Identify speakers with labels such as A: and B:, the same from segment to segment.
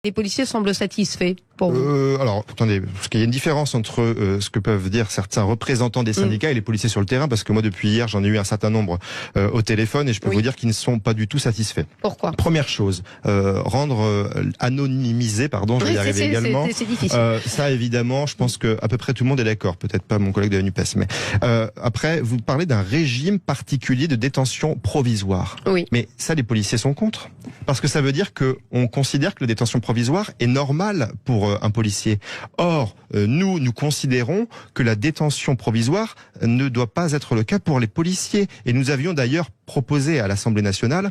A: Les policiers semblent satisfaits pour vous.
B: Alors, attendez, parce qu'il y a une différence entre ce que peuvent dire certains représentants des syndicats et les policiers sur le terrain, parce que moi, depuis hier, j'en ai eu un certain nombre au téléphone et je peux vous dire qu'ils ne sont pas du tout satisfaits.
A: Pourquoi?
B: Première chose, rendre anonymisé, pardon, je vais y arriver également.
A: C'est difficile.
B: Ça, évidemment, je pense que à peu près tout le monde est d'accord. Peut-être pas mon collègue de la NUPES, mais après, vous parlez d'un régime particulier de détention provisoire.
A: Oui.
B: Mais ça, les policiers sont contre, parce que ça veut dire que on considère que la détention provisoire est normale pour un policier. Or, nous considérons que la détention provisoire ne doit pas être le cas pour les policiers. Et nous avions d'ailleurs proposé à l'Assemblée nationale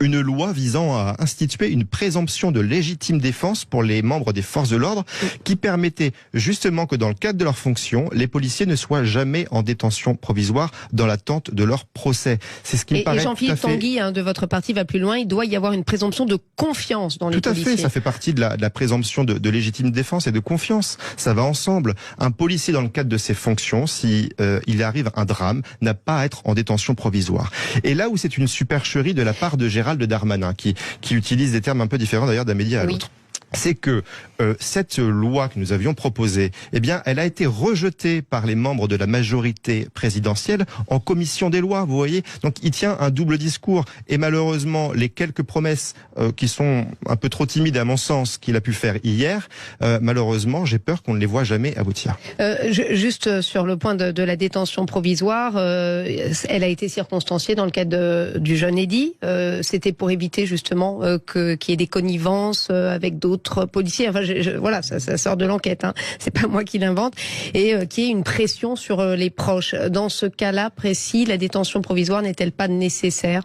B: une loi visant à instituer une présomption de légitime défense pour les membres des forces de l'ordre qui permettait justement que dans le cadre de leurs fonctions, les policiers ne soient jamais en détention provisoire dans l'attente de leur procès. C'est ce qui me paraît.
A: Et Jean-Philippe Tanguy, de votre parti, va plus loin. Il doit y avoir une présomption de confiance dans les policiers. Tout à fait,
B: ça fait partie de la présomption de légitime défense et de confiance. Ça va ensemble. Un policier, dans le cadre de ses fonctions, si il arrive un drame, n'a pas à être en détention provisoire. Et là où c'est une supercherie de la part de Gérald Darmanin, qui utilise des termes un peu différents d'ailleurs d'un média à l'autre, c'est que cette loi que nous avions proposée, eh bien, elle a été rejetée par les membres de la majorité présidentielle en commission des lois, vous voyez. Donc, il tient un double discours. Et malheureusement, les quelques promesses qui sont un peu trop timides à mon sens qu'il a pu faire hier, malheureusement, j'ai peur qu'on ne les voit jamais aboutir.
A: Juste sur le point de la détention provisoire, elle a été circonstanciée dans le cadre du jeune Eddy. C'était pour éviter justement qu'il y ait des connivences avec d'autres policiers. Enfin, voilà, ça sort de l'enquête. C'est pas moi qui l'invente. Et qu'il y ait une pression sur les proches. Dans ce cas-là précis, la détention provisoire n'est-elle pas nécessaire?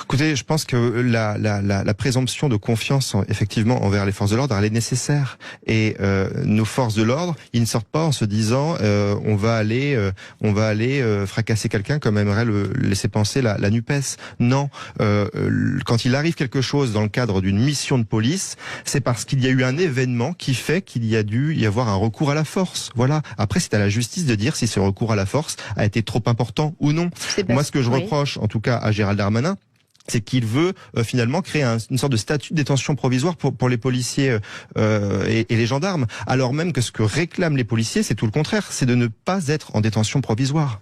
B: Écoutez, je pense que la présomption de confiance, effectivement, envers les forces de l'ordre, elle est nécessaire. Et nos forces de l'ordre, ils ne sortent pas en se disant on va aller fracasser quelqu'un comme aimerait le laisser penser la NUPES. Non. Quand il arrive quelque chose dans le cadre d'une mission de police, c'est parce qu'il y a eu un événement qui fait qu'il y a dû y avoir un recours à la force. Voilà. Après, c'est à la justice de dire si ce recours à la force a été trop important ou non. Moi, ce que je reproche, en tout cas, à Gérald Darmanin, c'est qu'il veut finalement créer une sorte de statut de détention provisoire pour les policiers et les gendarmes, alors même que ce que réclament les policiers, c'est tout le contraire, c'est de ne pas être en détention provisoire.